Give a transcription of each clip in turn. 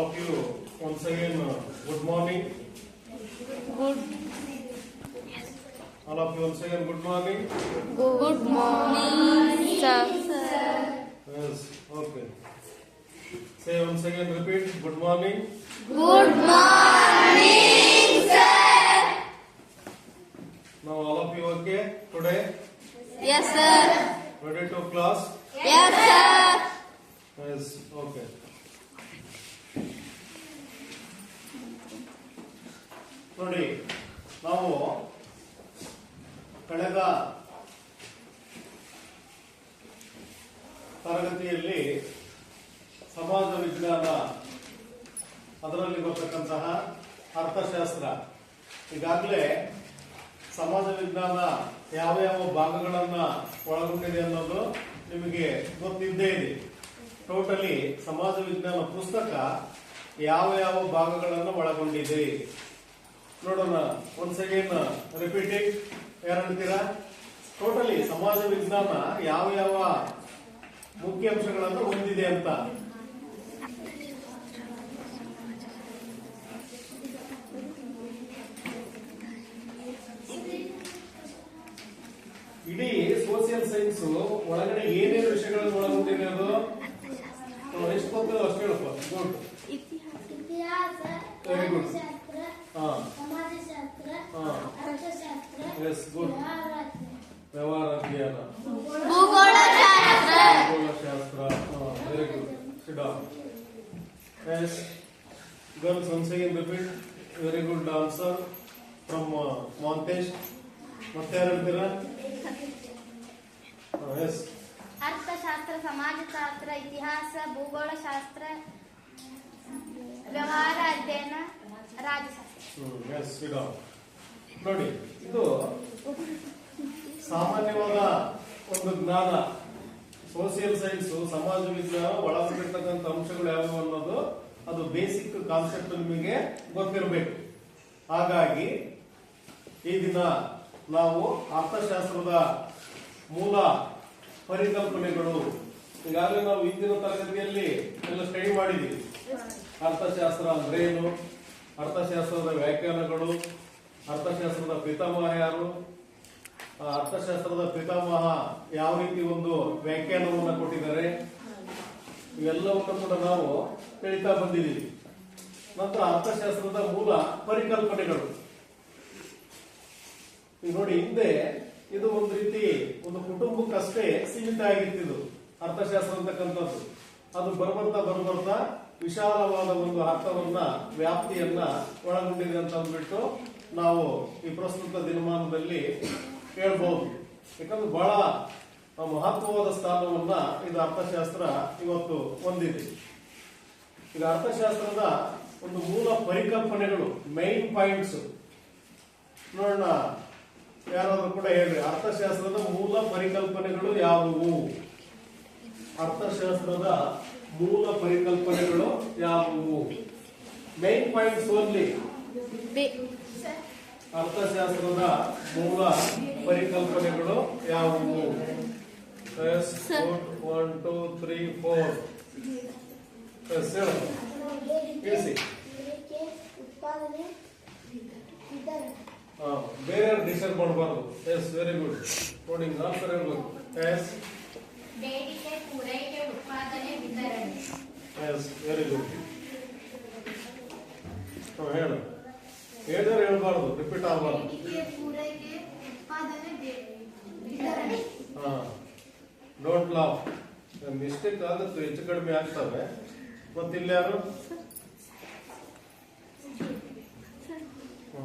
of you once again good morning. Good. All of you once again good morning. Good morning, sir. Yes, okay. Say once again, repeat. Good morning. Good morning, sir. Now all of you okay today? Yes, sir. Ready to class? Yes, sir. Yes, okay. ನೋಡಿ ನಾವು ಕಳೆದ ತರಗತಿಯಲ್ಲಿ ಸಮಾಜ ವಿಜ್ಞಾನ ಅದರಲ್ಲಿ ಬರ್ತಕ್ಕಂತಹ ಅರ್ಥಶಾಸ್ತ್ರ ಈಗಾಗಲೇ ಸಮಾಜ ವಿಜ್ಞಾನ ಯಾವ ಯಾವ ಭಾಗಗಳನ್ನ ಒಳಗೊಂಡಿದೆ ಅನ್ನೋದು ನಿಮಗೆ ಗೊತ್ತಿದ್ದೇ ಇದೆ. ಟೋಟಲಿ ಸಮಾಜ ವಿಜ್ಞಾನ ಪುಸ್ತಕ ಯಾವ ಯಾವ ಭಾಗಗಳನ್ನು ಒಳಗೊಂಡಿದೆ ನೋಡೋಣ. Once again repeating. ಯಾರು ಹೇಳ್ತೀರಾ? ಟೋಟಲಿ ಸಮಾಜ ವಿಜ್ಞಾನ ಯಾವ ಯಾವ ಮುಖ್ಯ ಅಂಶಗಳನ್ನು ಹೊಂದಿದೆ ಅಂತ. ಇಡೀ ಸೋಷಿಯಲ್ ಸೈನ್ಸ್ ಒಳಗಡೆ ಏನೇನು ವಿಷಯಗಳನ್ನು ಒಳಗೊಂಡಿದೆ ಅದು ಎಷ್ಟು ಗೊತ್ತೋ ಅಷ್ಟು ಹೇಳಪ್ಪ. ಗುಡ್, ಇತಿಹಾಸ, ವೆರಿ ಗುಡ್. ಸಮಾಜಶಾಸ್ತ್ರ, ಅರ್ಥಶಾಸ್ತ್ರ, ಎಸ್ ಗುಡ್. ವ್ಯವಹಾರ ಅಧ್ಯಯನ, ಭೂಗೋಳಶಾಸ್ತ್ರ. ಭೂಗೋಳಶಾಸ್ತ್ರ, very good. Sit down. Yes girls once again repeat. Very good answer from Mantesh. ಮತ್ತೆ ಯಾರು ಹೇಳ್ತೀರಾ? ಎಸ್ ಅರ್ಥಶಾಸ್ತ್ರ, ಸಮಾಜಶಾಸ್ತ್ರ, ಇತಿಹಾಸ, ಭೂಗೋಳಶಾಸ್ತ್ರ, ವ್ಯವಹಾರ ಅಧ್ಯಯನ, ರಾಜಶಾಸ್ತ್ರ. S sit down. ನೋಡಿ, ಇದು ಸಾಮಾನ್ಯವಾದ ಒಂದು ಜ್ಞಾನ. ಸೋಷಿಯಲ್ ಸೈನ್ಸ್ ಸಮಾಜ ವಿಜ್ಞಾನ ಒಳಗೊಂಡಿರ್ತಕ್ಕಂಥ ಅಂಶಗಳು ಯಾವುವು ಅನ್ನೋದು ಅದು ಬೇಸಿಕ್ ಕಾನ್ಸೆಪ್ಟ್ ನಿಮಗೆ ಗೊತ್ತಿರಬೇಕು. ಹಾಗಾಗಿ ಈ ದಿನ ನಾವು ಅರ್ಥಶಾಸ್ತ್ರದ ಮೂಲ ಪರಿಕಲ್ಪನೆಗಳು ಈಗಾಗಲೇ ನಾವು ಹಿಂದಿನ ತರಗತಿಯಲ್ಲಿ ಎಲ್ಲ ಸ್ಟಡಿ ಮಾಡಿದ್ದೀವಿ. ಅರ್ಥಶಾಸ್ತ್ರ ಅಂದ್ರೆ ಏನು, ಅರ್ಥಶಾಸ್ತ್ರದ ವ್ಯಾಖ್ಯಾನಗಳು, ಅರ್ಥಶಾಸ್ತ್ರದ ಪಿತಾಮಹ ಯಾರು, ಅರ್ಥಶಾಸ್ತ್ರದ ಪಿತಾಮಹ ಯಾವ ರೀತಿ ಒಂದು ವ್ಯಾಖ್ಯಾನವನ್ನು ಕೊಟ್ಟಿದ್ದಾರೆ, ಇವೆಲ್ಲವನ್ನು ಕೂಡ ನಾವು ತಿಳಿತಾ ಬಂದಿದ್ದೀವಿ. ನಂತರ ಅರ್ಥಶಾಸ್ತ್ರದ ಮೂಲ ಪರಿಕಲ್ಪನೆಗಳು. ಈಗ ನೋಡಿ, ಹಿಂದೆ ಇದು ಒಂದು ರೀತಿ ಒಂದು ಕುಟುಂಬಕ್ಕಷ್ಟೇ ಸೀಮಿತ ಆಗಿರ್ತಿದ್ದು ಅರ್ಥಶಾಸ್ತ್ರ ಅಂತಕ್ಕಂಥದ್ದು. ಅದು ಬರ್ಬರ್ತಾ ವಿಶಾಲವಾದ ಒಂದು ಅರ್ಥವನ್ನ, ವ್ಯಾಪ್ತಿಯನ್ನ ಒಳಗೊಂಡಿದೆ ಅಂತ ಅಂದ್ಬಿಟ್ಟು ನಾವು ಈ ಪ್ರಸ್ತುತ ದಿನಮಾನದಲ್ಲಿ ಹೇಳ್ಬಹುದು. ಯಾಕಂದ್ರೆ ಬಹಳ ಮಹತ್ವವಾದ ಸ್ಥಾನವನ್ನ ಇದು ಅರ್ಥಶಾಸ್ತ್ರ ಇವತ್ತು ಹೊಂದಿದೆ. ಈಗ ಅರ್ಥಶಾಸ್ತ್ರದ ಒಂದು ಮೂಲ ಪರಿಕಲ್ಪನೆಗಳು, ಮೈನ್ ಪಾಯಿಂಟ್ಸ್ ನೋಡೋಣ. ಯಾರಾದ್ರೂ ಕೂಡ ಹೇಳ್ರಿ, ಅರ್ಥಶಾಸ್ತ್ರದ ಮೂಲ ಪರಿಕಲ್ಪನೆಗಳು ಯಾವುವು? ಅರ್ಥಶಾಸ್ತ್ರದ ಮೂಲ ಪರಿಕಲ್ಪನೆಗಳು ಯಾವುವು? Main points only. ಅರ್ಥಶಾಸ್ತ್ರದ ಮೂಲ ಪರಿಕಲ್ಪನೆಗಳು ಯಾವುವು? 1 2 3 4 ತಿಳಿಸಿ. ಉತ್ಪಾದನೆ, ವಿತರಣೆ. ಬೇರೆ ಡಿಸೈಡ್ ಮಾಡಬಾರ್ದು. S very good. ನೋಡಿ ಆನ್ಸರ್ ಹೇಳ್ಬೇಕು. ಎಸ್ ಬೇಡಿಕೆ, ಪೂರೈಕೆ, ಉತ್ಪಾದನೆ, ವಿತರಣೆ. Yes very good. ಹೇಳು, ಹೇಳಿದ್ರೆ ಹೇಳ್ಬಾರ್ದು, ರಿಪೀಟ್ ಆಗಬಾರ್ದು. ಬೇಡಿಕೆ, ಪೂರೈಕೆ, ಉತ್ಪಾದನೆ, ವಿತರಣೆ. Don't love. ಮಿಸ್ಟೇಕ್ ಆಗುತ್ತೆ, ಹೆಚ್ಚು ಕಡಿಮೆ ಆಗ್ತವೆ. ಮತ್ತಿಲ್ಲಿ ಯಾರು?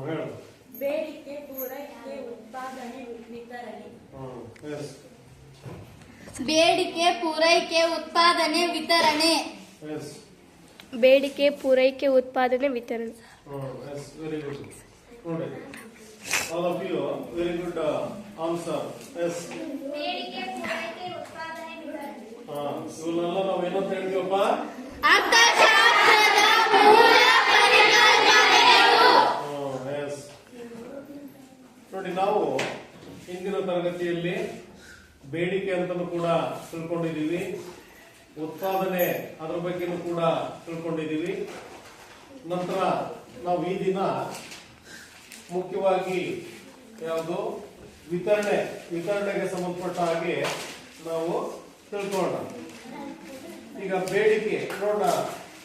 ಹೇಳು. ಬೇಡಿಕೆ, ಪೂರೈಕೆ, ಉತ್ಪಾದನೆ, ವಿತರಣೆ. ಎಸ್ ಬೇಡಿಕೆ, ಪೂರೈಕೆ, ಉತ್ಪಾದನೆ, ವಿತರಣೆ. ಎಸ್ ಬೇಡಿಕೆ, ಪೂರೈಕೆ, ಉತ್ಪಾದನೆ, ವಿತರಣೆ. Yes very good. ನೋಡಿ, all of you very good answer. Yes ಬೇಡಿಕೆ, ಪೂರೈಕೆ, ಉತ್ಪಾದನೆ, ವಿತರಣೆ. ಇವನ್ನೆಲ್ಲ ನಾವು ಏನಂತ ಹೇಳ್ತೀವಪ್ಪ? ಅರ್ಥಶಾಸ್ತ್ರದ ಮೂಲ ಪರಿಕಲ್ಪನೆಗಳು. ಎಸ್ ನೋಡಿ, ನಾವು ಹಿಂದಿನ ತರಗತಿಯಲ್ಲಿ ಬೇಡಿಕೆ ಅಂತಲೂ ಕೂಡ ತಿಳ್ಕೊಂಡಿದ್ದೀವಿ, ಉತ್ಪಾದನೆ ಅದ್ರ ಬಗ್ಗೆನೂ ಕೂಡ ತಿಳ್ಕೊಂಡಿದ್ದೀವಿ. ನಂತರ ನಾವು ಈ ದಿನ ಮುಖ್ಯವಾಗಿ ಯಾವುದು ವಿತರಣೆಗೆ ಸಂಬಂಧಪಟ್ಟ ಹಾಗೆ ನಾವು ತಿಳ್ಕೊಳ್ಳೋಣ. ಈಗ ಬೇಡಿಕೆ ನೋಡೋಣ,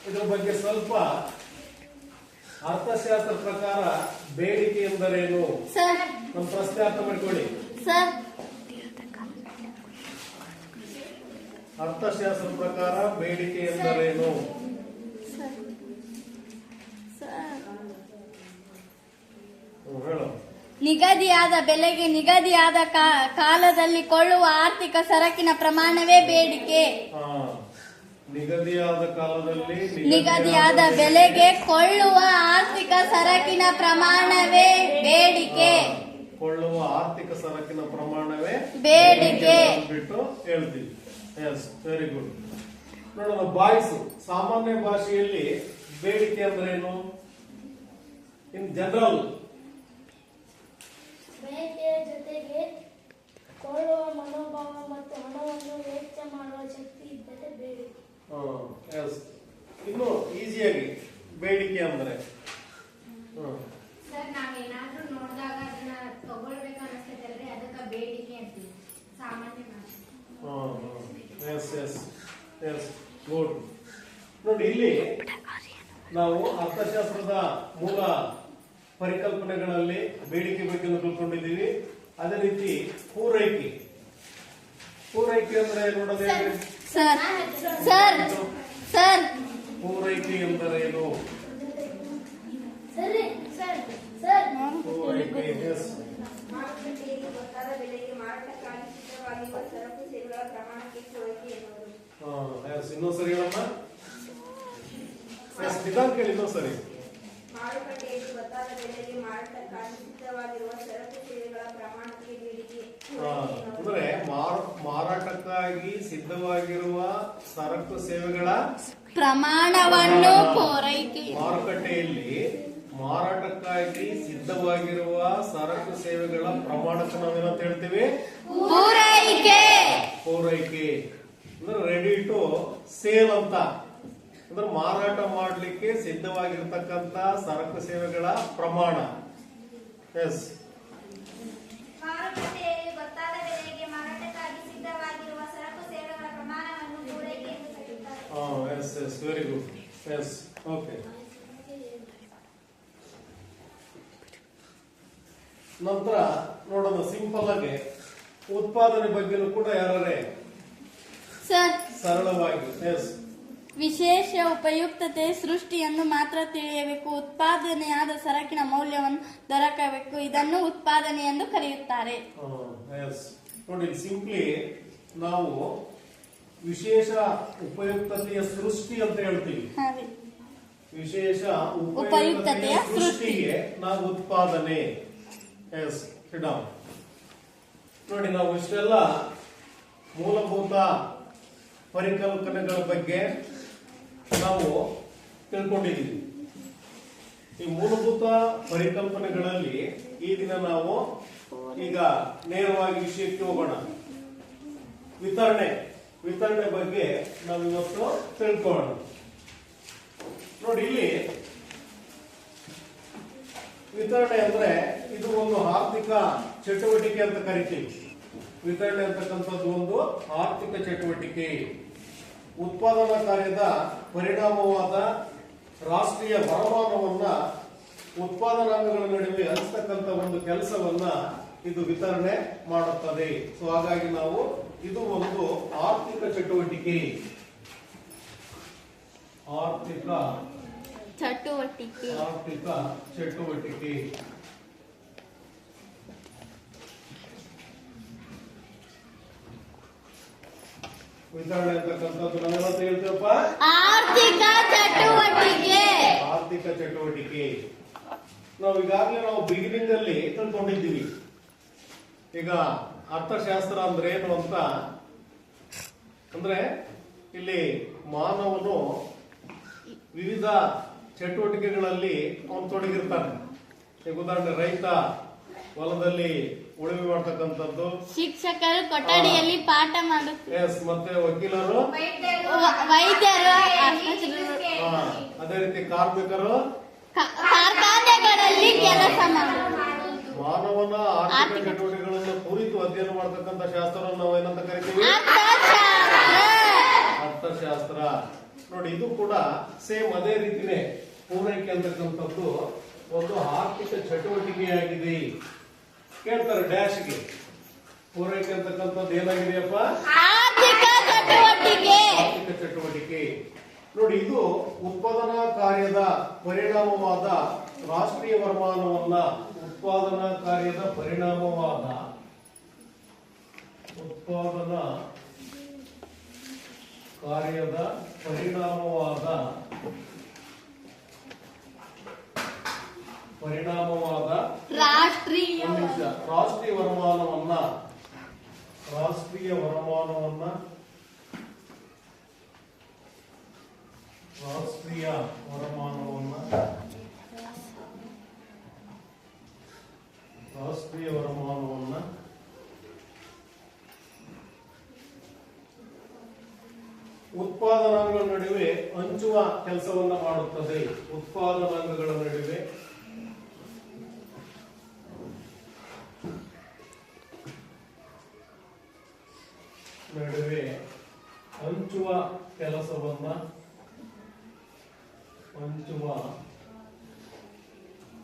ಇದ್ರ ಬಗ್ಗೆ ಸ್ವಲ್ಪ ಅರ್ಥಶಾಸ್ತ್ರ ಪ್ರಕಾರ ಬೇಡಿಕೆ ಎಂದರೇನು ಸರ್ ನಮ್ಮ ಪ್ರಶ್ನೆ ಅರ್ಥ ಮಾಡ್ಕೊಳ್ಳಿ. ಸರ್ ಅರ್ಥಶಾಸ್ತ್ರ ಪ್ರಕಾರ ಬೇಡಿಕೆ ಎಂದರೇನು? ಹೇಳು. ನಿಗದಿಯಾದ ಬೆಲೆಗೆ ನಿಗದಿಯಾದ ಕಾಲದಲ್ಲಿ ಕೊಳ್ಳುವ ಆರ್ಥಿಕ ಸರಕಿನ ಪ್ರಮಾಣವೇ ಬೇಡಿಕೆ. ನಿಗದಿಯಾದ ಕಾಲದಲ್ಲಿ ನಿಗದಿಯಾದ ಬೆಲೆಗೆ ಕೊಳ್ಳುವ ಆರ್ಥಿಕ ಸರಕಿನ ಪ್ರಮಾಣವೇ ಬೇಡಿಕೆ. ಕೊಳ್ಳುವ ಆರ್ಥಿಕ ಸರಕಿನ ಪ್ರಮಾಣವೇ ಬೇಡಿಕೆ ಬಿಟ್ಟು ಹೇಳ್ತೀವಿ. Yes, very good. ನೋಡೋಣ, ಬಾಯ್ಸ್ ಸಾಮಾನ್ಯ ಭಾಷೆಯಲ್ಲಿ ಬೇಡಿಕೆ ಅಂದ್ರೇನು? ಇನ್ ಜನರಲ್ ಬೇಡಿಕೆಯ ಜೊತೆಗೆ ಕೊಳ್ಳುವ ಮನೋಭಾವ ಮತ್ತು ಹಣವನ್ನು ವೆಚ್ಚ ಮಾಡುವ ಶಕ್ತಿ ಇದ್ದರೆ ಬೇಡಿಕೆ. ಎಸ್, ಇನ್ನು ಈಸಿಯಾಗಿ ಬೇಡಿಕೆ ಅಂದ್ರೆ ಸರ್, ನಾವೇನಾದ್ರೂ ನೋಡಿದಾಗ ಅದನ್ನ ತಗೊಳ್ಬೇಕು ಅನಿಸ್ತೈತಲ್ರಿ, ಅದಕ್ಕೆ ಬೇಡಿಕೆ ಅಂತೀವಿ ಸಾಮಾನ್ಯ ಭಾಷೆ. Yes yes yes, good. ನೋಡಿ, ಇಲ್ಲಿ ನಾವು ಅರ್ಥಶಾಸ್ತ್ರದ ಮೂಲ ಪರಿಕಲ್ಪನೆಗಳಲ್ಲಿ ಬೇಡಿಕೆ ಬಗ್ಗೆ ತಿಳ್ಕೊಂಡಿದ್ದೀವಿ. ಅದೇ ರೀತಿ ಪೂರೈಕೆ ಅಂದ್ರೆ ನೋಡೋದು ಹೇಗೆ? ಸರ್ ಸರ್ ಸರ್ ಪೂರೈಕೆ ಎಂದರೇನು? ಪೂರೈಕೆ, ಎಸ್. ಮಾರುಕಟ್ಟೆಯಲ್ಲಿ ಗೊತ್ತಾದ ಬೆಲೆಗೆ ಮಾರಾಟಕ್ಕಾಗಿ ಸಿದ್ಧವಾಗಿರುವ ಸರಕು ಸೇವೆಗಳ ಪ್ರಮಾಣಕ್ಕೆ ಪೂರೈಕೆ ಎನ್ನುವುದು. ಇನ್ನೊಂದ್ಸರಿ ಹೇಳಮ್ಮ. ನಿಧಾನ ಕೇಳಿ ಇನ್ನೊಂದ್ಸರಿ. ಮಾರುಕಟ್ಟೆಯಲ್ಲಿ ಗೊತ್ತಾದ ಬೆಲೆಗೆ ಮಾರಾಟಕ್ಕಾಗಿ ಸಿದ್ಧವಾಗಿರುವ ಸರಕು ಸೇವೆಗಳ ಪ್ರಮಾಣಕ್ಕೆ ಬೇಡಿಕೆ. ಅಂದ್ರೆ ಮಾರಾಟಕ್ಕಾಗಿ ಸಿದ್ಧವಾಗಿರುವ ಸರಕು ಸೇವೆಗಳ ಪ್ರಮಾಣವನ್ನು ಪೂರೈಕೆ. ಮಾರುಕಟ್ಟೆಯಲ್ಲಿ ಮಾರಾಟಕ್ಕಾಗಿ ಸಿದ್ಧವಾಗಿರುವ ಸರಕು ಸೇವೆಗಳ ಪ್ರಮಾಣಕ್ಕೆ ನಾವೇನಂತ ಹೇಳ್ತೀವಿ? ಪೂರೈಕೆ ಅಂದ್ರೆ ರೆಡಿ ಟು ಸೇಲ್ ಅಂತ. ಅಂದ್ರೆ ಮಾರಾಟ ಮಾಡಲಿಕ್ಕೆ ಸಿದ್ಧವಾಗಿರ್ತಕ್ಕಂತ ಸರಕು ಸೇವೆಗಳ ಪ್ರಮಾಣ. ಎಸ್. ಮಾರುಕಟ್ಟೆಯಲ್ಲಿ ಗೊತ್ತಾದ ಬೆಲೆಗೆ ಮಾರಾಟಕ್ಕಾಗಿ ಸಿದ್ಧವಾಗಿರುವ ಸರಕು ಸೇವೆಗಳ ಪ್ರಮಾಣವನ್ನು ಪೂರೈಕೆ ಎಂದು ಕರೆಯುತ್ತಾರೆ. Yes yes, very good. Yes, okay. ನಂತರ ನೋಡೋಣ, ಸಿಂಪಲ್ ಆಗಿ ಉತ್ಪಾದನೆ ಬಗ್ಗೆನೂ ಕೂಡ ಯಾರೇ ಸರ್ ಸರಳವಾಗಿ. ಎಸ್. ವಿಶೇಷ ಉಪಯುಕ್ತತೆ ಸೃಷ್ಟಿಯನ್ನು ಮಾತ್ರ ತಿಳಿಯಬೇಕು. ಉತ್ಪಾದನೆಯಾದ ಸರಕಿನ ಮೌಲ್ಯವನ್ನು ದೊರಕಬೇಕು. ಇದನ್ನು ಉತ್ಪಾದನೆ ಎಂದು ಕರೆಯುತ್ತಾರೆ. ಎಸ್. ನೋಡಿ, ಸಿಂಪ್ಲಿ ನಾವು ವಿಶೇಷ ಉಪಯುಕ್ತತೆಯ ಸೃಷ್ಟಿ ಅಂತ ಹೇಳ್ತೀವಿ. ವಿಶೇಷ ಉಪಯುಕ್ತತೆಯ ಸೃಷ್ಟಿಗೆ ನಾವು ಉತ್ಪಾದನೆ. ಎಸ್, ನೋಡಿ, ನಾವು ಇಷ್ಟೆಲ್ಲ ಮೂಲಭೂತ ಪರಿಕಲ್ಪನೆಗಳ ಬಗ್ಗೆ ನಾವು ತಿಳ್ಕೊಂಡಿದ್ದೀವಿ. ಈ ಮೂಲಭೂತ ಪರಿಕಲ್ಪನೆಗಳಲ್ಲಿ ಈ ದಿನ ನಾವು ಈಗ ನೇರವಾಗಿ ವಿಷಯಕ್ಕೆ ಹೋಗೋಣ. ವಿತರಣೆ ಬಗ್ಗೆ ನಾವು ಇವತ್ತು ತಿಳ್ಕೊಳ್ಳೋಣ. ನೋಡಿ, ಇಲ್ಲಿ ವಿತರಣೆ ಅಂದ್ರೆ ಇದು ಒಂದು ಆರ್ಥಿಕ ಚಟುವಟಿಕೆ ಅಂತ ಕರಿತೀವಿ. ವಿತರಣೆ ಅಂತಕ್ಕಂಥದ್ದು ಒಂದು ಆರ್ಥಿಕ ಚಟುವಟಿಕೆ. ಉತ್ಪಾದನಾ ಕಾರ್ಯದ ಪರಿಣಾಮವಾದ ರಾಷ್ಟ್ರೀಯ ವರಮಾನವನ್ನ ಉತ್ಪಾದನಾಂಗಗಳ ನಡುವೆ ಹಂಚತಕ್ಕಂಥ ಒಂದು ಕೆಲಸವನ್ನ ಇದು ವಿತರಣೆ ಮಾಡುತ್ತದೆ. ಸೊ ಹಾಗಾಗಿ ನಾವು ಇದು ಒಂದು ಆರ್ಥಿಕ ಚಟುವಟಿಕೆ. ಆರ್ಥಿಕ ಚಟುವಟಿಕೆ. ವಿತರಣೆ ಅಂತಕ್ಕಂಥದ್ದು ನಾವೆಲ್ಲ ಹೇಳ್ತೀವಪ್ಪ, ಆರ್ಥಿಕ ಚಟುವಟಿಕೆ. ನಾವು ಈಗಾಗಲೇ ಬಿಗಿನಿಂಗ್ ಅಲ್ಲಿ ತಿಳ್ಕೊಂಡಿದ್ದೀವಿ. ಈಗ ಅರ್ಥಶಾಸ್ತ್ರ ಅಂದ್ರೆ ಏನು ಅಂತ ಅಂದ್ರೆ ಇಲ್ಲಿ ಮಾನವನು ವಿವಿಧ ಚಟುವಟಿಕೆಗಳಲ್ಲಿ ಅವನು ತೊಡಗಿರ್ತಾನೆ. ಈಗ ಉದಾಹರಣೆ, ರೈತ ಹೊಲದಲ್ಲಿ ಉಳುಮೆ ಮಾಡ್ತಕ್ಕಂಥದ್ದು. ಶಿಕ್ಷಕರು ಕೊಠಡಿಯಲ್ಲಿ ಪಾಠ ಮಾಡುತ್ತಾರೆ. ಎಸ್, ಮತ್ತೆ ವಕೀಲರು, ವೈದ್ಯರು ಅದೇ ರೀತಿ ಕಾರ್ಮಿಕರು ಕಾರ್ಖಾನೆಗಳಲ್ಲಿ ಕೆಲಸ ಮಾಡುತ್ತಾರೆ. ಮಾನವನ ಆರ್ಥಿಕ ಚಟುವಟಿಕೆಗಳನ್ನು ಕುರಿತು ಅಧ್ಯಯನ ಮಾಡತಕ್ಕಂಥ ಶಾಸ್ತ್ರವನ್ನು ನಾವು ಏನಂತ ಕರಿತೀವಿ? ಅರ್ಥಶಾಸ್ತ್ರ. ನೋಡಿ, ಇದು ಕೂಡ ಸೇಮ್ ಅದೇ ರೀತಿನೇ ಪೂರೈಕೆ ಅಂತಕ್ಕಂಥದ್ದು ಒಂದು ಆರ್ಥಿಕ ಚಟುವಟಿಕೆಯಾಗಿದೆ. ಕೇಳ್ತಾರೆ ಡ್ಯಾಶ್ಗೆ, ಪೂರೈಕೆ ಅಂತಕ್ಕಂಥದ್ದು ಏನಾಗಿದೆಯಪ್ಪ? ಆರ್ಥಿಕ ಚಟುವಟಿಕೆ. ಆರ್ಥಿಕ ಚಟುವಟಿಕೆ. ನೋಡಿ, ಇದು ಉತ್ಪಾದನಾ ಕಾರ್ಯದ ಪರಿಣಾಮವಾದ ರಾಷ್ಟ್ರೀಯ ವರಮಾನವನ್ನ ಉತ್ಪಾದನಾ ಕಾರ್ಯದ ಪರಿಣಾಮವಾದ ರಾಷ್ಟ್ರೀಯ ವರಮಾನವನ್ನ ಉತ್ಪಾದನಾಂಗಗಳ ನಡುವೆ ಹಂಚುವ ಕೆಲಸವನ್ನ ಮಾಡುತ್ತದೆ. ಉತ್ಪಾದನಾಂಗಗಳ ನಡುವೆ ಹಂಚುವ ಕೆಲಸವನ್ನ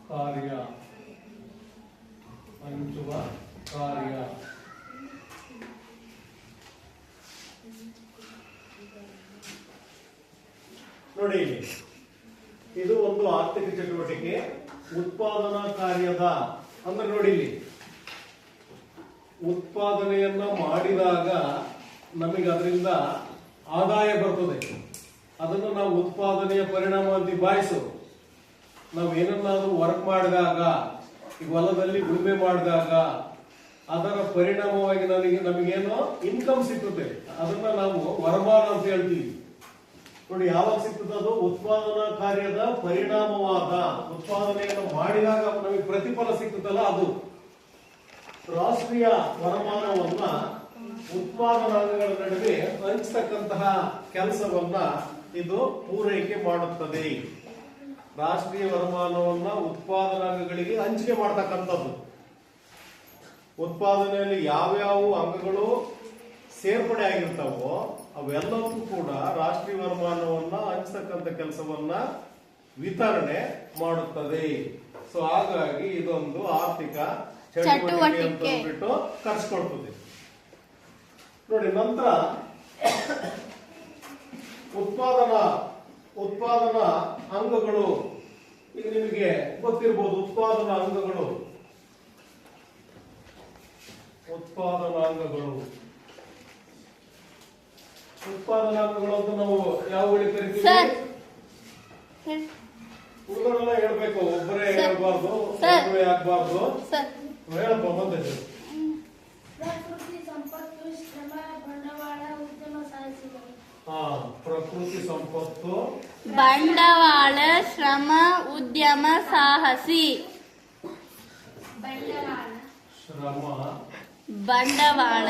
ಕಾರ್ಯ ನೋಡಿ, ಇದು ಒಂದು ಆರ್ಥಿಕ ಚಟುವಟಿಕೆ. ಉತ್ಪಾದನಾ ಕಾರ್ಯದ ಅಂದ್ರೆ ನೋಡಿ, ಇಲ್ಲಿ ಉತ್ಪಾದನೆಯನ್ನ ಮಾಡಿದಾಗ ನಮಗೆ ಅದರಿಂದ ಆದಾಯ ಬರ್ತದೆ. ಅದನ್ನು ನಾವು ಉತ್ಪಾದನೆಯ ಪರಿಣಾಮ ಅಂತ ಭಾವಿಸು. ನಾವು ಏನನ್ನಾದ್ರೂ ವರ್ಕ್ ಮಾಡಿದಾಗ, ಈಗ ಹೊಲದಲ್ಲಿ ಉಳುಮೆ ಮಾಡಿದಾಗ ಅದರ ಪರಿಣಾಮವಾಗಿ ನಮಗೇನೋ ಇನ್ಕಮ್ ಸಿಗ್ತದೆ. ಅದನ್ನ ನಾವು ವರಮಾನ ಅಂತ ಹೇಳ್ತೀವಿ. ನೋಡಿ, ಯಾವಾಗ ಸಿಗ್ತದೆ? ಅದು ಉತ್ಪಾದನಾ ಕಾರ್ಯದ ಪರಿಣಾಮವಾದ, ಉತ್ಪಾದನೆಯನ್ನು ಮಾಡಿದಾಗ ನಮಗೆ ಪ್ರತಿಫಲ ಸಿಗ್ತದಲ್ಲ, ಅದು ರಾಷ್ಟ್ರೀಯ ವರಮಾನವನ್ನ ಉತ್ಪಾದನಾಂಗಗಳ ನಡುವೆ ಹಂಚತಕ್ಕಂತಹ ಕೆಲಸವನ್ನ ಇದು ಪೂರೈಕೆ ಮಾಡುತ್ತದೆ. ರಾಷ್ಟ್ರೀಯ ವರಮಾನವನ್ನ ಉತ್ಪಾದನಾಂಗಗಳಿಗೆ ಹಂಚಿಕೆ ಮಾಡತಕ್ಕಂಥದ್ದು. ಉತ್ಪಾದನೆಯಲ್ಲಿ ಯಾವ್ಯಾವ ಅಂಗಗಳು ಸೇರ್ಪಡೆ ಆಗಿರ್ತಾವೋ ಅವೆಲ್ಲವೂ ಕೂಡ ರಾಷ್ಟ್ರೀಯ ವರಮಾನವನ್ನ ಹಂಚತಕ್ಕಂಥ ಕೆಲಸವನ್ನ ವಿತರಣೆ ಮಾಡುತ್ತದೆ. ಸೊ ಹಾಗಾಗಿ ಇದೊಂದು ಆರ್ಥಿಕ ಚಟುವಟಿಕೆ ಅಂತ ಅಂದ್ಬಿಟ್ಟು ಕರೆಸ್ಕೊಳ್ತದೆ. ನೋಡಿ, ನಂತರ ಉತ್ಪಾದನಾ ಅಂಗಗಳು. ಈಗ ನಿಮಗೆ ಗೊತ್ತಿರಬಹುದು ಉತ್ಪಾದನಾ ಅಂಗಗಳು ಅಂತ ನಾವು ಯಾವ ಕರಿತೀವಿ? ಹುಡುಗರೆಲ್ಲ ಹೇಳ್ಬೇಕು, ಒಬ್ಬರೇ ಹೇಳ್ಬಾರ್ದು, ಒಬ್ಬರೇ ಆಗ್ಬಾರ್ದು. ಹೇಳಪ್ಪ ಮುಂದೆ. ಪ್ರಕೃತಿ ಸಂಪತ್ತು, ಶ್ರಮ, ಬಂಡವಾಳ, ಉದ್ಯಮ ಸಾಧಿಸಿದರು. ಪ್ರಕೃತಿ ಸಂಪತ್ತು, ಬಂಡವಾಳ, ಶ್ರಮ, ಉದ್ಯಮ ಸಾಹಸಿ. ಬಂಡವಾಳ,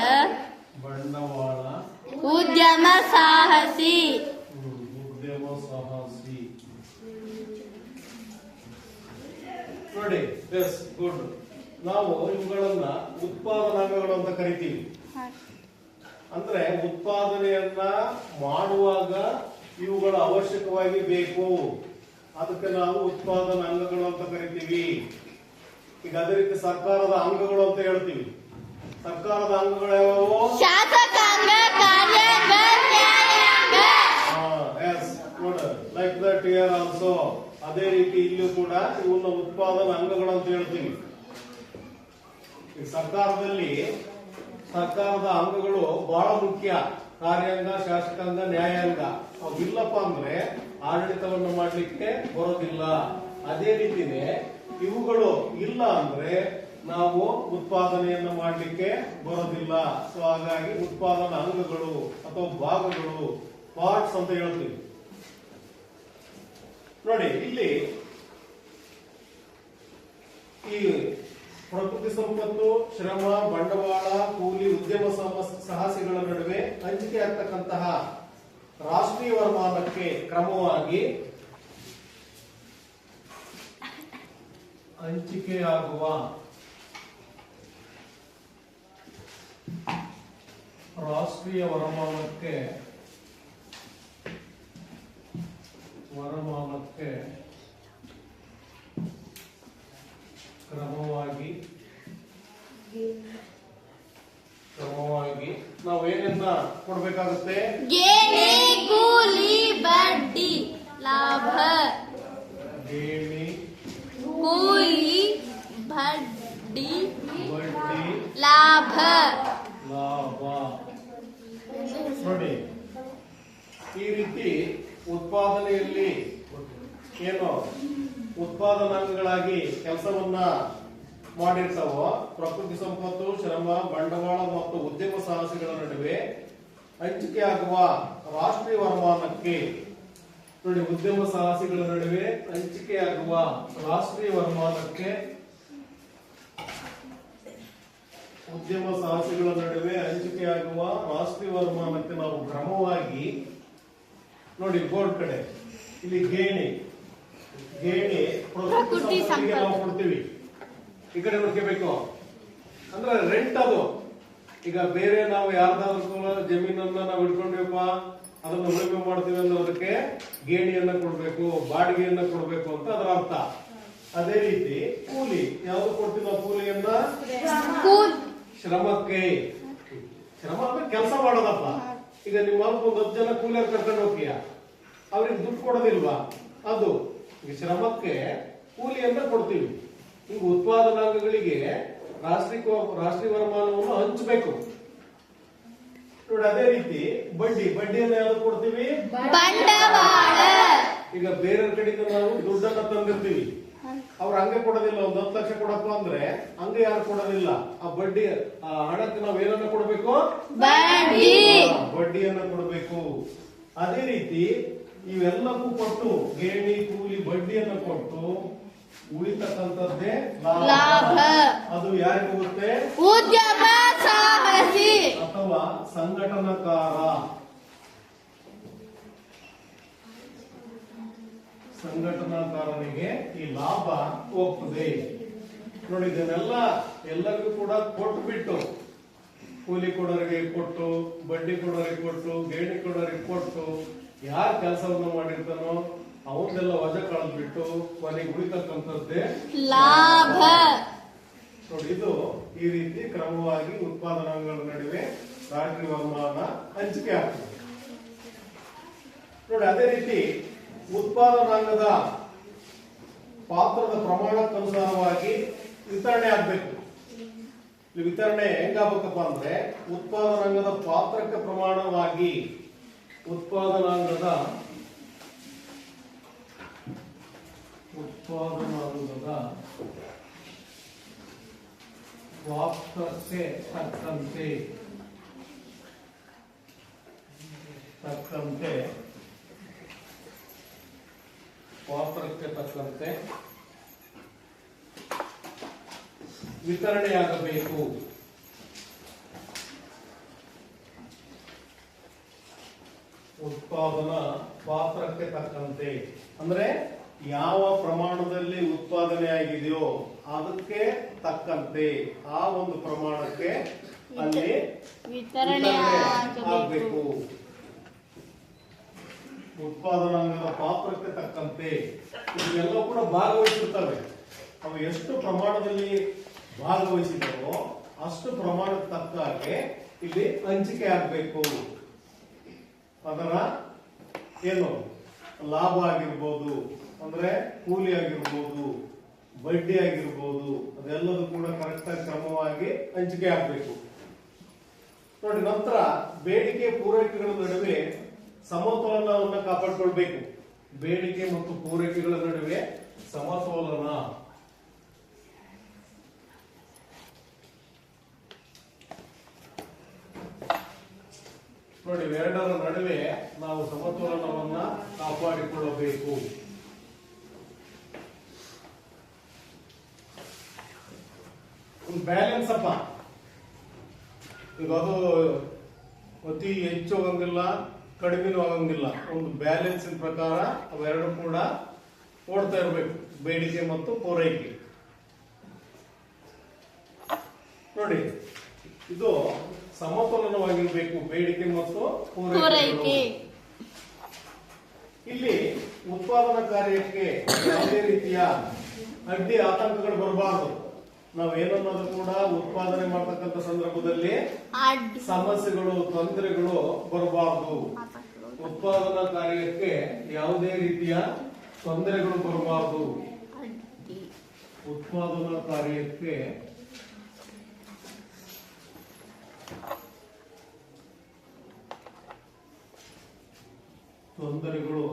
ಉದ್ಯಮ ಸಾಹಸಿ. ನೋಡಿ, ಎಸ್, ಗುಡ್. ನಾವು ಇವುಗಳನ್ನ ಉತ್ಪಾದನಾಂಗಗಳು ಅಂತ ಕರಿತೀವಿ. ಅಂದ್ರೆ ಉತ್ಪಾದನೆಯನ್ನ ಮಾಡುವಾಗ ಇವುಗಳ ಅವಶ್ಯಕವಾಗಿ ಬೇಕು. ಅದಕ್ಕೆ ನಾವು ಉತ್ಪಾದನಾ ಅಂಗಗಳು ಅಂತ ಕರಿತೀವಿ. ಈಗ ಅದೇ ರೀತಿ ಸರ್ಕಾರದ ಅಂಗಗಳು ಅಂತ ಹೇಳ್ತೀವಿ. ಸರ್ಕಾರದ ಅಂಗಗಳು ಯಾವ್ಯಾವು? ಶಾಸಕಾಂಗ, ಕಾರ್ಯಾಂಗ, ನ್ಯಾಯಾಂಗ. Like that here also. ಅದೇ ರೀತಿ ಇಲ್ಲೂ ಕೂಡ ಇವನ್ನ ಉತ್ಪಾದನಾ ಅಂಗಗಳು ಅಂತ ಹೇಳ್ತೀವಿ. ಸರ್ಕಾರದಲ್ಲಿ ಸರ್ಕಾರದ ಅಂಗಗಳು ಬಹಳ ಮುಖ್ಯ. ಕಾರ್ಯಾಂಗ, ಶಾಸಕಾಂಗ, ನ್ಯಾಯಾಂಗ. ಅವಿಲ್ಲಪ್ಪ ಅಂದ್ರೆ ಆಡಳಿತವನ್ನು ಮಾಡ್ಲಿಕ್ಕೆ ಬರೋದಿಲ್ಲ. ಅದೇ ರೀತಿನೇ ಇವುಗಳು ಇಲ್ಲ ಅಂದ್ರೆ ನಾವು ಉತ್ಪಾದನೆಯನ್ನು ಮಾಡ್ಲಿಕ್ಕೆ ಬರೋದಿಲ್ಲ. ಸೊ ಹಾಗಾಗಿ ಉತ್ಪಾದನಾ ಅಂಗಗಳು ಅಥವಾ ಭಾಗಗಳು, ಪಾರ್ಟ್ಸ್ ಅಂತ ಹೇಳ್ತೀವಿ. ನೋಡಿ, ಇಲ್ಲಿ ಈ ಪ್ರಕೃತಿ ಸಂಪತ್ತು, ಶ್ರಮ, ಬಂಡವಾಳ, ಕೂಲಿ, ಉದ್ಯಮ ಸಾಹಸಿಗಳ ನಡುವೆ ಹಂಚಿಕೆ ಆಗ್ತಕ್ಕಂತಹ ರಾಷ್ಟ್ರೀಯ ವರಮಾನಕ್ಕೆ ಕ್ರಮವಾಗಿ ಹಂಚಿಕೆಯಾಗುವ ರಾಷ್ಟ್ರೀಯ ವರಮಾನಕ್ಕೆ ಕ್ರಮವಾಗಿ ನಾವು ಏನನ್ನ ಕೊಡ್ಬೇಕಾಗುತ್ತೆ? ಗೇಣಿ, ಕೂಲಿ, ಬಡ್ಡಿ, ಲಾಭ. ಗೇಣಿ, ಕೂಲಿ, ಬಡ್ಡಿ, ಲಾಭ. ನೋಡಿ, ಈ ರೀತಿ ಉತ್ಪಾದನೆಯಲ್ಲಿ ಏನು ಉತ್ಪಾದನಾಂಗಗಳಾಗಿ ಕೆಲಸವನ್ನ ಮಾಡಿರ್ತಾವೋ ಪ್ರಕೃತಿ ಸಂಪತ್ತು, ಶ್ರಮ, ಬಂಡವಾಳ ಮತ್ತು ಉದ್ಯಮ ಸಾಹಸಿಗಳ ನಡುವೆ ಹಂಚಿಕೆ ಆಗುವ ರಾಷ್ಟ್ರೀಯ ವರಮಾನಕ್ಕೆ ನೋಡಿ, ಉದ್ಯಮ ಸಾಹಸಿಗಳ ನಡುವೆ ಹಂಚಿಕೆಯಾಗುವ ರಾಷ್ಟ್ರೀಯ ವರಮಾನಕ್ಕೆ ನಾವು ಕ್ರಮವಾಗಿ ನೋಡಿ, ಬೋರ್ಡ್ ಕಡೆ ಇಲ್ಲಿ ಗೇಣಿ ಪ್ರಕೃತಿ ಸಂಪತ್ತಿಗೆ ನಾವು ಕೊಡ್ತೀವಿ. ಈ ಕಡೆ ನೋಡ್ಕೋಬೇಕು ಅಂದ್ರೆ ರೆಂಟ್. ಅದು ಈಗ ಬೇರೆ ನಾವು ಯಾರ್ದಾದ್ರು ಜಮೀನನ್ನ ನಾವು ಇಟ್ಕೊಂಡಿವಪ್ಪ, ಅದನ್ನ ಉಳಿಮೆ ಮಾಡ್ತೀವಿ ಅಂದ್ರೆ ಅದಕ್ಕೆ ಗೇಣಿಯನ್ನ ಕೊಡ್ಬೇಕು, ಬಾಡಿಗೆಯನ್ನ ಕೊಡ್ಬೇಕು ಅಂತ ಅದರ ಅರ್ಥ. ಅದೇ ರೀತಿ ಕೂಲಿ ಯಾವ್ದು ಕೊಡ್ತೀವಿ ನಾವು? ಕೂಲಿಯನ್ನ ಶ್ರಮಕ್ಕೆ. ಶ್ರಮ ಅಂದ್ರೆ ಕೆಲಸ ಮಾಡೋದಪ್ಪ. ಈಗ ನಿಮ್ಮ ಒಂದು 10 ಜನ ಕೂಲಿಯರ್ ಕರ್ಕೊಂಡು ಹೋಗ್ತೀಯ, ಅವ್ರಿಗೆ ದುಡ್ಡು ಕೊಡೋದಿಲ್ವಾ? ಅದು ಈಗ ಶ್ರಮಕ್ಕೆ ಕೂಲಿಯನ್ನ ಕೊಡ್ತೀವಿ. ಈಗ ಉತ್ಪಾದನಾಂಗಗಳಿಗೆ ರಾಷ್ಟ್ರೀಯ ವರಮಾನವನ್ನು ಹಂಚಬೇಕು ನೋಡಿ. ಅದೇ ರೀತಿ ಬಡ್ಡಿಯನ್ನ ಯಾವ್ದು ಕೊಡ್ತೀವಿ? ಬಂಡವಾಳ. ಈಗ ಬೇರೆ ಕಡೆಯಿಂದ ನಾವು ದುಡ್ಡನ್ನ ತಂದಿರ್ತೀವಿ, ಅವ್ರು ಹಂಗೆ ಕೊಡೋದಿಲ್ಲ. 10 ಲಕ್ಷ ಕೊಡಪ್ಪ ಅಂದ್ರೆ ಹಂಗೆ ಯಾರು ಕೊಡೋದಿಲ್ಲ. ಆ ಬಡ್ಡಿ ಹಣಕ್ಕೆ ನಾವ್ ಏನನ್ನ ಕೊಡ್ಬೇಕು? ಬಡ್ಡಿಯನ್ನ ಕೊಡ್ಬೇಕು. ಅದೇ ರೀತಿ ಇವೆಲ್ಲವೂ ಕೊಟ್ಟು ಗೇಣಿ, ಕೂಲಿ, ಬಡ್ಡಿಯನ್ನ ಕೊಟ್ಟು ಉಳಿತಕ್ಕಂಥದ್ದೇ ಲಾಭ. ಅದು ಯಾರಿಗೆ ಹೋಗುತ್ತೆ? ಉದ್ಯಮ ಸಾಹಸಿ ಅಥವಾ ಸಂಘಟನಾಕಾರನಿಗೆ ಈ ಲಾಭ ಹೋಗ್ತದೆ ನೋಡಿ. ಇದನ್ನೆಲ್ಲ ಎಲ್ಲರಿಗೂ ಕೂಡ ಕೊಟ್ಟು ಬಿಟ್ಟು, ಕೂಲಿ ಕೊಡೋರಿಗೆ ಕೊಟ್ಟು, ಬಡ್ಡಿ ಕೊಡೋರಿಗೆ ಕೊಟ್ಟು, ಗೇಣಿ ಕೊಡೋರಿಗೆ ಕೊಟ್ಟು, ಯಾರು ಕೆಲಸವನ್ನು ಮಾಡಿರ್ತಾನೋ ಅವನ್ನೆಲ್ಲ ವಜ ಕಳೆದ್ಬಿಟ್ಟು ಕೊನೆಗೆ ಉಳಿತಕ್ಕಂಥದ್ದೇ ಲಾಭ ನೋಡಿ. ಇದು ಈ ರೀತಿ ಕ್ರಮವಾಗಿ ಉತ್ಪಾದನಾಂಗಗಳ ನಡುವೆ ರಾಷ್ಟ್ರೀಯ ವರಮಾನ ಹಂಚಿಕೆ ಆಗ್ತದೆ ನೋಡಿ. ಅದೇ ರೀತಿ ಉತ್ಪಾದನಾಂಗದ ಪಾತ್ರದ ಪ್ರಮಾಣಕ್ಕನುಸಾರವಾಗಿ ವಿತರಣೆ ಆಗ್ಬೇಕು. ವಿತರಣೆ ಹೆಂಗಾಗಬೇಕಪ್ಪ ಅಂದ್ರೆ ಉತ್ಪಾದನಾಂಗದ ಪಾತ್ರಕ್ಕೆ ಪ್ರಮಾಣವಾಗಿ ಉತ್ಪಾದನಾಂಗದ ಪಾತ್ರಕ್ಕೆ ತಕ್ಕಂತೆ ವಿತರಣೆಯಾಗಬೇಕು. ಉತ್ಪಾದನಾ ಪಾತ್ರಕ್ಕೆ ತಕ್ಕಂತೆ ಅಂದ್ರೆ ಯಾವ ಪ್ರಮಾಣದಲ್ಲಿ ಉತ್ಪಾದನೆ ಆಗಿದೆಯೋ ಅದಕ್ಕೆ ತಕ್ಕಂತೆ ಆ ಒಂದು ಪ್ರಮಾಣಕ್ಕೆ ಅಲ್ಲಿ ವಿತರಣೆ ಆಗಬೇಕು. ಉತ್ಪಾದನಾಂಗದ ಪಾತ್ರಕ್ಕೆ ತಕ್ಕಂತೆ ಇವೆಲ್ಲ ಕೂಡ ಭಾಗವಹಿಸಿರ್ತವೆ. ಅವು ಎಷ್ಟು ಪ್ರಮಾಣದಲ್ಲಿ ಭಾಗವಹಿಸಿದವೋ ಅಷ್ಟು ಪ್ರಮಾಣಕ್ಕೆ ತಕ್ಕ ಹಾಗೆ ಇಲ್ಲಿ ಹಂಚಿಕೆ ಆಗಬೇಕು. ಅದರ ಏನು ಲಾಭ ಆಗಿರ್ಬೋದು, ಅಂದ್ರೆ ಕೂಲಿ ಆಗಿರ್ಬೋದು, ಬಡ್ಡಿ ಆಗಿರ್ಬೋದು, ಅದೆಲ್ಲದೂ ಕೂಡ ಕರೆಕ್ಟ್ ಆಗಿ ಕ್ರಮವಾಗಿ ಹಂಚಿಕೆ ಆಗಬೇಕು ನೋಡಿ. ನಂತರ ಬೇಡಿಕೆ ಪೂರೈಕೆಗಳ ನಡುವೆ ಸಮತೋಲನವನ್ನು ಕಾಪಾಡಿಕೊಳ್ಬೇಕು. ಬೇಡಿಕೆ ಮತ್ತು ಪೂರೈಕೆಗಳ ನಡುವೆ ಸಮತೋಲನ ನೋಡಿ. ಇವೆರಡರ ನಡುವೆ ನಾವು ಸಮತೋಲನವನ್ನ ಕಾಪಾಡಿಕೊಳ್ಳಬೇಕು. ಬ್ಯಾಲೆನ್ಸ್ ಅಪ್ಪ. ಈಗ ಅದು ಅತಿ ಹೆಚ್ಚು ಹೋಗಂಗಿಲ್ಲ, ಕಡಿಮೆನೂ ಆಗಂಗಿಲ್ಲ. ಒಂದು ಬ್ಯಾಲೆನ್ಸ್ ಪ್ರಕಾರ ಅವೆರಡು ಕೂಡ ಓಡ್ತಾ ಇರಬೇಕು, ಬೇಡಿಕೆ ಮತ್ತು ಪೂರೈಕೆ. ನೋಡಿ, ಇದು ಸಮತೋಲನವಾಗಿರ್ಬೇಕು, ಬೇಡಿಕೆ ಮತ್ತು ಪೂರೈಕೆ. ಪೂರೈಕೆ. ಇಲ್ಲಿ ಉತ್ಪಾದನಾ ಕಾರ್ಯಕ್ಕೆ ಯಾವುದೇ ರೀತಿಯ ಅಡ್ಡಿ ಆತಂಕಗಳು ಬರಬಾರದು. ನಾವೇನನ್ನಾದ್ರೂ ಕೂಡ ಉತ್ಪಾದನೆ ಮಾಡತಕ್ಕಂತ ಸಂದರ್ಭದಲ್ಲಿ ಅಡ್ಡಿ ಸಮಸ್ಯೆಗಳು, ತೊಂದರೆಗಳು ಬರಬಾರದು. ಉತ್ಪಾದನಾ ಕಾರ್ಯಕ್ಕೆ ಯಾವುದೇ ರೀತಿಯ ತೊಂದರೆಗಳು ಬರಬಾರದು. ಅಡ್ಡಿ ಉತ್ಪಾದನಾ ಕಾರ್ಯಕ್ಕೆ ತೊಂದರೆಗಳು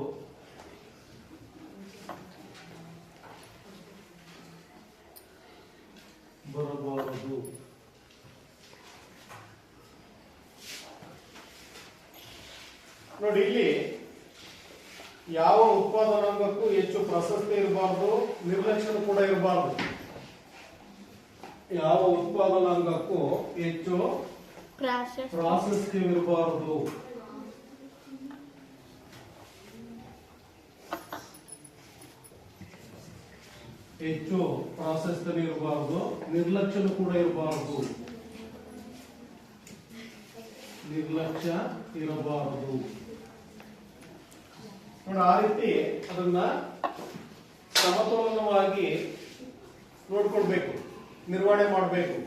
ಬರಬಾರದು. ನೋಡಿ, ಇಲ್ಲಿ ಯಾವ ಉತ್ಪಾದನಾಂಗಕ್ಕೂ ಹೆಚ್ಚು ಪ್ರಶಸ್ತಿ ಇರಬಾರದು, ನಿರ್ಲಕ್ಷ್ಯ ಕೂಡ ಇರಬಾರದು. ಯಾವ ಉತ್ಪಾದನಾಂಗಕ್ಕೂ ಹೆಚ್ಚು ಪ್ರಾಶಸ್ತ್ಯ ಇರಬಾರದು. ಹೆಚ್ಚು ಪ್ರಾಶಸ್ತ್ಯ ಇರಬಾರದು, ನಿರ್ಲಕ್ಷ್ಯ ಕೂಡ ಇರಬಾರದು. ನಿರ್ಲಕ್ಷ್ಯ ಇರಬಾರದು. ನೋಡಿ, ಆ ರೀತಿ ಅದನ್ನ ಸಮತೋಲನವಾಗಿ ನೋಡ್ಕೊಳ್ಬೇಕು, ನಿರ್ವಹಣೆ ಮಾಡಬೇಕು.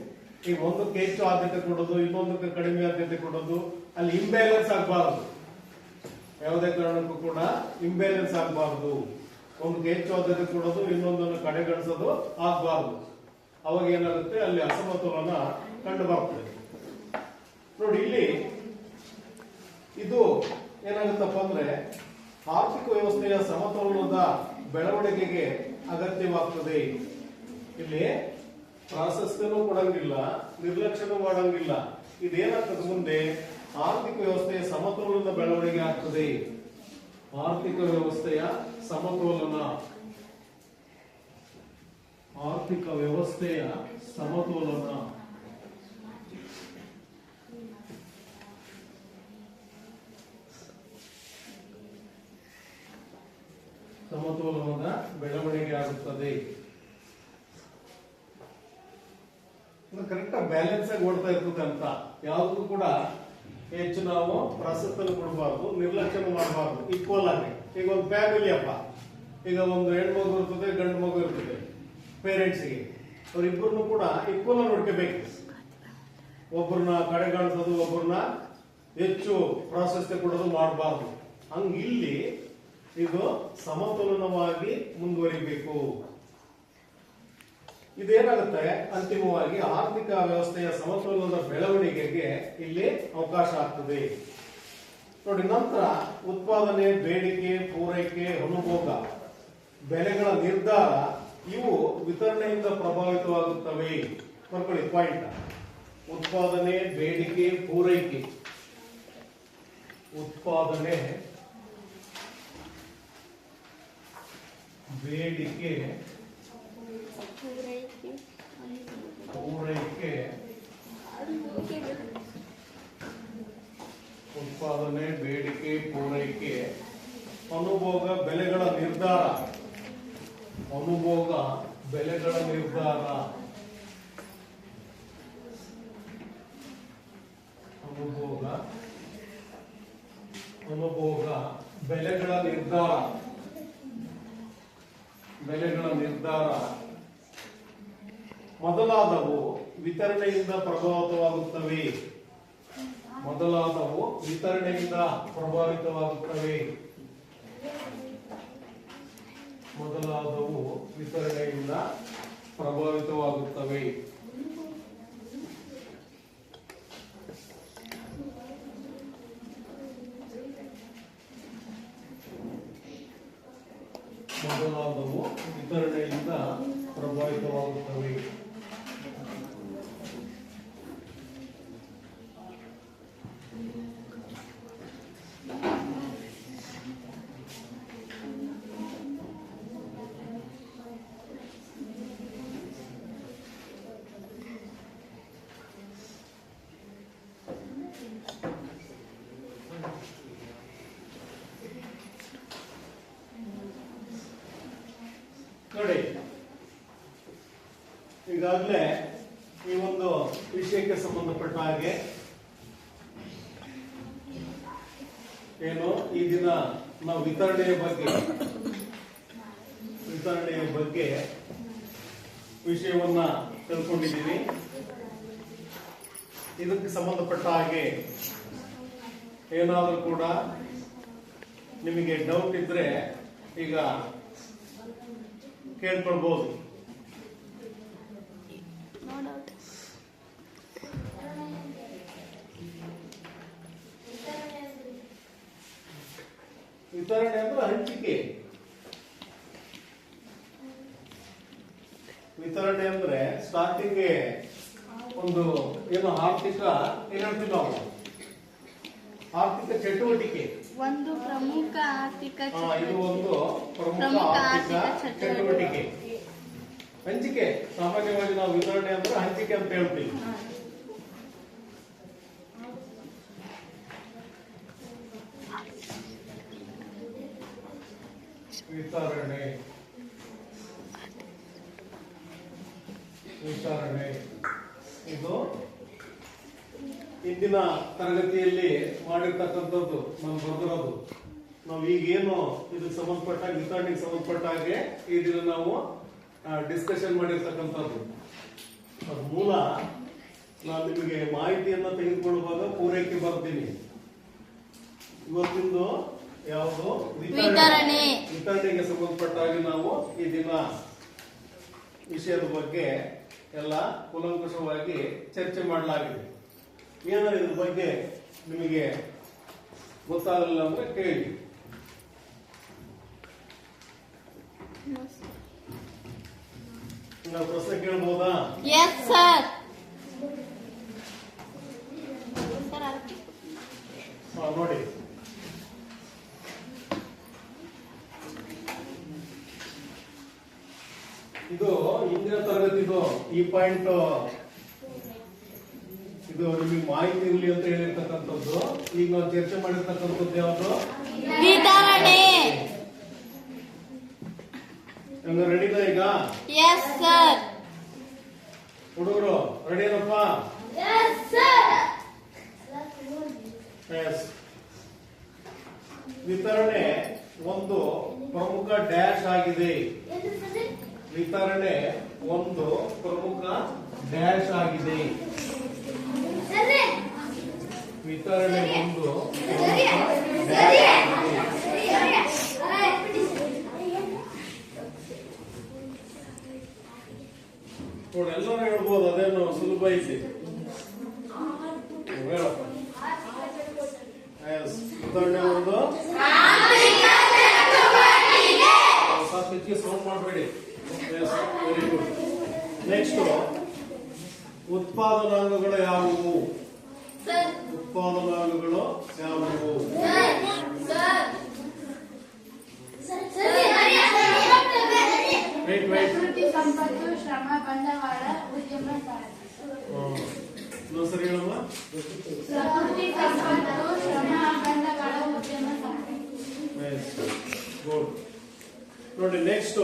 ಈಗ ಒಂದಕ್ಕೆ ಹೆಚ್ಚು ಆದ್ಯತೆ ಕೊಡೋದು, ಇನ್ನೊಂದಕ್ಕೆ ಕಡಿಮೆ ಆದ್ಯತೆ ಕೊಡೋದು, ಅಲ್ಲಿ ಇಂಬ್ಯಾಲೆನ್ಸ್ ಆಗಬಾರದು. ಯಾವುದೇ ಕಾರಣಕ್ಕೂ ಕೂಡ ಇಂಬ್ಯಾಲೆನ್ಸ್ ಆಗಬಾರದು. ಒಂದಕ್ಕೆ ಹೆಚ್ಚು ಆದ್ಯತೆ ಕೊಡೋದು, ಇನ್ನೊಂದನ್ನು ಕಡೆಗಣಿಸೋದು ಆಗಬಾರದು. ಅವಾಗ ಏನಾಗುತ್ತೆ, ಅಲ್ಲಿ ಅಸಮತೋಲನ ಕಂಡು ಬರ್ತದೆ. ನೋಡಿ, ಇಲ್ಲಿ ಇದು ಏನಾಗುತ್ತಪ್ಪ ಅಂದ್ರೆ ಆರ್ಥಿಕ ವ್ಯವಸ್ಥೆಯ ಸಮತೋಲನದ ಬೆಳವಣಿಗೆಗೆ ಅಗತ್ಯವಾಗ್ತದೆ. ಇಲ್ಲಿ ಪ್ರಾಶಸ್ತ್ಯನೂ ಕೊಡಂಗಿಲ್ಲ, ನಿರ್ಲಕ್ಷ್ಯನೂ ಮಾಡಂಗಿಲ್ಲ. ಇದೇನಾಗ್ತದೆ, ಮುಂದೆ ಆರ್ಥಿಕ ವ್ಯವಸ್ಥೆಯ ಸಮತೋಲನದ ಬೆಳವಣಿಗೆ ಆಗ್ತದೆ. ಆರ್ಥಿಕ ವ್ಯವಸ್ಥೆಯ ಸಮತೋಲನ, ಆರ್ಥಿಕ ವ್ಯವಸ್ಥೆಯ ಸಮತೋಲನ. ಸಮತೋಲನದ ಬೆಳವಣಿಗೆ ಆಗುತ್ತದೆ. ಕರೆಕ್ಟ್ ಬ್ಯಾಲೆನ್ಸ್ ಆಗಿ ಓಡ್ತಾ ಇರ್ತದೆ ಅಂತ. ಯಾವುದಕ್ಕೂ ಕೂಡ ಹೆಚ್ಚು ನಾವು ಪ್ರಾಶಸ್ತ್ಯ ಕೊಡಬಾರ್ದು, ನಿರ್ಲಕ್ಷ್ಯ ಮಾಡಬಾರ್ದು. ಈಕ್ವಲ್ ಆಗಿ. ಈಗ ಒಂದು ಫ್ಯಾಮಿಲಿ ಅಪ್ಪ, ಈಗ ಒಂದು ಹೆಣ್ಮಗು ಇರ್ತದೆ, ಗಂಡು ಮಗು ಇರ್ತದೆ. ಪೇರೆಂಟ್ಸ್ಗೆ ಅವರಿಬ್ಬರನ್ನು ಕೂಡ ಈಕ್ವಲ್ ನೋಡ್ಕೋಬೇಕು. ಒಬ್ಬರನ್ನ ಕಡೆಗಣಿಸೋದು, ಒಬ್ಬರನ್ನ ಹೆಚ್ಚು ಪ್ರಾಶಸ್ತ್ಯ ಕೊಡೋದು ಮಾಡಬಾರ್ದು. ಹಂಗ ಇಲ್ಲಿ ಇದು ಸಮತೋಲನವಾಗಿ ಮುಂದುವರಿಬೇಕು. ಇದೇನಾಗುತ್ತೆ, ಅಂತಿಮವಾಗಿ ಆರ್ಥಿಕ ವ್ಯವಸ್ಥೆಯ ಸಮತೋಲನದ ಬೆಳವಣಿಗೆಗೆ ಇಲ್ಲಿ ಅವಕಾಶ ಆಗ್ತದೆ. ನೋಡಿ, ನಂತರ ಉತ್ಪಾದನೆ, ಬೇಡಿಕೆ, ಪೂರೈಕೆ, ಅನುಭೋಗ, ಬೆಲೆಗಳ ನಿರ್ಧಾರ ಇವು ವಿತರಣೆಯಿಂದ ಪ್ರಭಾವಿತವಾಗುತ್ತವೆ. ಬರ್ಕೊಳ್ಳಿ ಪಾಯಿಂಟ್. ಉತ್ಪಾದನೆ, ಬೇಡಿಕೆ, ಪೂರೈಕೆ. ಉತ್ಪಾದನೆ, ಬೇಡಿಕೆ, ಪೂರೈಕೆ. ಉತ್ಪಾದನೆ, ಬೇಡಿಕೆ, ಪೂರೈಕೆ, ಅನುಭೋಗ, ಬೆಲೆಗಳ ನಿರ್ಧಾರ. ಅನುಭೋಗ, ಬೆಲೆಗಳ ನಿರ್ಧಾರ. ಅನುಭೋಗ, ಬೆಲೆಗಳ ನಿರ್ಧಾರ. ಬೆಲೆಗಳ ನಿರ್ಧಾರ ಮೊದಲಾದವು ವಿತರಣೆಯಿಂದ ಪ್ರಭಾವಿತವಾಗುತ್ತವೆ. ಮೊದಲಾದವು ವಿತರಣೆಯಿಂದ ಪ್ರಭಾವಿತವಾಗುತ್ತವೆ. ಮೊದಲಾದವು ವಿತರಣೆಯಿಂದ ಪ್ರಭಾವಿತವಾಗುತ್ತವೆ. ಮೊದಲಾದವು ವಿತರಣೆಯಿಂದ ಪ್ರಭಾವಿತವಾಗುತ್ತವೆ. ಈಗಾಗಲೇ ಈ ಒಂದು ವಿಷಯಕ್ಕೆ ಸಂಬಂಧಪಟ್ಟ ಹಾಗೆ ಏನು ಈ ದಿನ ನಾವು ವಿತರಣೆಯ ಬಗ್ಗೆ ವಿಷಯವನ್ನ ತಿಳ್ಕೊಂಡಿದ್ದೀವಿ. ಇದಕ್ಕೆ ಸಂಬಂಧಪಟ್ಟ ಹಾಗೆ ಏನಾದರೂ ಕೂಡ ನಿಮಗೆ ಡೌಟ್ ಇದ್ರೆ ಈಗ ಕೇಳ್ಕೊಳ್ಬಹುದು. ವಿತರಣೆ ಅಂದ್ರೆ ಹಂಚಿಕೆ. ವಿತರಣೆ ಅಂದ್ರೆ ಸ್ಟಾರ್ಟಿಂಗ್ ಒಂದು ಏನು ಆರ್ಥಿಕ ಏನ್ ಹೇಳ್ತೀವಿ ನಾವು, ಆರ್ಥಿಕ ಚಟುವಟಿಕೆ. ಒಂದು ಪ್ರಮುಖ ಆರ್ಥಿಕ ಇದು ಒಂದು ಪ್ರಮುಖ ಆರ್ಥಿಕ ಚಟುವಟಿಕೆ. ಹಂಚಿಕೆ ಸಾಮಾನ್ಯವಾಗಿ ನಾವು ವಿತರಣೆ ಅಂದ್ರೆ ಹಂಚಿಕೆ ಅಂತ ಹೇಳ್ತೀವಿ. ವಿತರಣೆ ಇದು ಇಂದಿನ ತರಗತಿಯಲ್ಲಿ ಮಾಡಿರ್ತಕ್ಕಂಥದ್ದು ನಾನು ಬರೆದಿರೋದು. ನಾವು ಈಗೇನು ಇದಕ್ಕೆ ಸಂಬಂಧಪಟ್ಟ ವಿತರಣೆಗೆ ಸಂಬಂಧಪಟ್ಟ ಹಾಗೆ ಈ ದಿನ ನಾವು ಡಿಸ್ಕಷನ್ ಮಾಡಿರ್ತಕ್ಕಂಥದ್ದು. ಅದು ಮೂಲ ನಾನು ನಿಮಗೆ ಮಾಹಿತಿಯನ್ನ ತೆಗೆದುಕೊಳ್ಳುವಾಗ ಪೂರೈಕೆ ಬರ್ತೀನಿ. ಇವತ್ತಿಂದು ಯಾವುದು ವಿತರಣೆಗೆ ಸಂಬಂಧಪಟ್ಟ ಹಾಗೆ ನಾವು ಈ ದಿನ ವಿಷಯದ ಬಗ್ಗೆ ಎಲ್ಲ ಕೂಲಂಕುಷವಾಗಿ ಚರ್ಚೆ ಮಾಡಲಾಗಿದೆ. ಏನಾದ್ರು ಇದ್ರ ಬಗ್ಗೆ ನಿಮಗೆ ಗೊತ್ತಾಗಲಿಲ್ಲ ಅಂದ್ರೆ ಕೇಳಿ. ನಾವು ಪ್ರಶ್ನೆ ಕೇಳ್ಬೋದಾ? Yes sir. ನೋಡಿ, ಇದು ಹಿಂದಿನ ತರಗತಿದು ಈ ಪಾಯಿಂಟ್ ಇದು ನಿಮಗೆ ಮಾಹಿತಿ ಇರಲಿ ಅಂತ ಹೇಳಿರ್ತಕ್ಕಂಥದ್ದು. ಈಗ ನಾವು ಚರ್ಚೆ ಮಾಡಿರ್ತಕ್ಕಂಥದ್ದು ಯಾವುದು? ವಿತರಣೆ. ರೆಡಿನಾ ಈಗ? Yes sir. ಹುಡುಗರು ರೆಡಿ ಏನಪ್ಪ? ಎಸ್. ವಿತರಣೆ ಒಂದು ಪ್ರಮುಖ ಡ್ಯಾಶ್ ಆಗಿದೆ. ವಿತರಣೆ ಒಂದು ಪ್ರಮುಖ ಡ್ಯಾಶ್ ಆಗಿದೆ. ವಿತರಣೆ ಒಂದು ನೋಡಿ, ಎಲ್ಲರೂ ಹೇಳ್ಬೋದು, ಅದೇನು ಸುಲಭ ಐತಿ. ಹೇಳಪ್ಪ. ವಿತರಣೆ ಒಂದು ಸೌಂಡ್ ಮಾಡಬೇಡಿ. Very good. ನೆಕ್ಸ್ಟ್, ಉತ್ಪಾದನಾಂಗಗಳು ಯಾವುವು? ಉತ್ಪಾದನಾಂಗಗಳು ಯಾವುವು? ಪ್ರಕೃತಿ ಸಂಪತ್ತು, ಶ್ರಮ, ಬಂಡವಾಳ, ಉದ್ಯಮ. ಸರಿ ಹೇಳಮ್ಮ. ಪ್ರಕೃತಿ ಸಂಪತ್ತು, ಶ್ರಮ, ಬಂಡವಾಳ, ಉದ್ಯಮ. ಗುಡ್. ನೋಡಿ, ನೆಕ್ಸ್ಟ್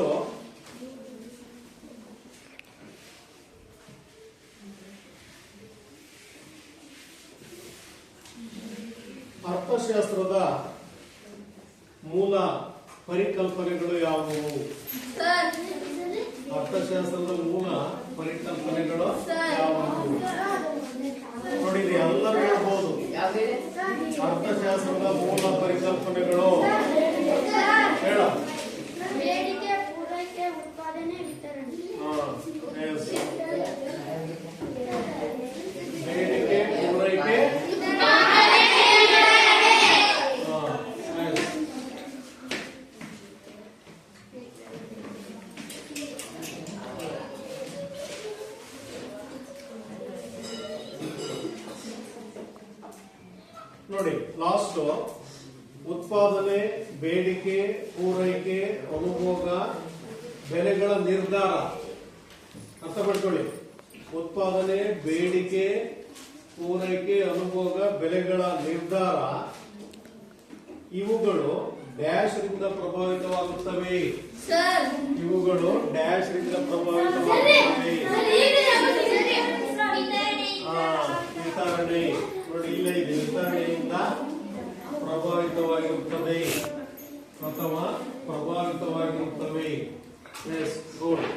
ಅರ್ಥಶಾಸ್ತ್ರದ ಮೂಲ ಪರಿಕಲ್ಪನೆಗಳು ಯಾವುವು? ಅರ್ಥಶಾಸ್ತ್ರದ ಮೂಲ ಪರಿಕಲ್ಪನೆಗಳು ಯಾವುವು? ನೋಡಿ, ಎಲ್ಲರೂ ಹೇಳ್ಬೋದು. ಅರ್ಥಶಾಸ್ತ್ರದ ಮೂಲ ಪರಿಕಲ್ಪನೆಗಳು ಹೇಳ. ಬೇಡಿಕೆ, ಪೂರೈಕೆ, ಉತ್ಪಾದನೆ, ವಿತರಣೆ. ಬೇಡಿಕೆ, ಪೂರೈಕೆ, ನೋಡಿ ಲಾಸ್ಟ್ ಉತ್ಪಾದನೆ, ಬೇಡಿಕೆ, ಪೂರೈಕೆ, ಅನುಭೋಗ, ಬೆಲೆಗಳ ನಿರ್ಧಾರ. ಅರ್ಥ ಮಾಡ್ಕೊಳ್ಳಿ. ಉತ್ಪಾದನೆ, ಬೇಡಿಕೆ, ಪೂರೈಕೆ, ಅನುಭೋಗ, ಬೆಲೆಗಳ ನಿರ್ಧಾರ ಇವುಗಳು ಡ್ಯಾಶ್ ರಿಂದ ಪ್ರಭಾವಿತವಾಗುತ್ತವೆ. ಇವುಗಳು ಡ್ಯಾಶ್ ರಿಂದ ಪ್ರಭಾವಿತವಾಗುತ್ತವೆ. ಪ್ರಭಾವಿತವಾಗಿರುತ್ತದೆ. ನೋಡಿ ಇಲ್ಲೇ ಇದೆ, ವಿತರಣೆಯಿಂದ ಪ್ರಭಾವಿತವಾಗಿರುತ್ತದೆ ಅಥವಾ ಪ್ರಭಾವಿತವಾಗಿರುತ್ತವೆ. Yes, good.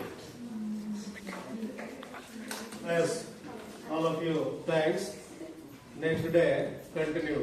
Yes, all of you, thanks. Next day, continue.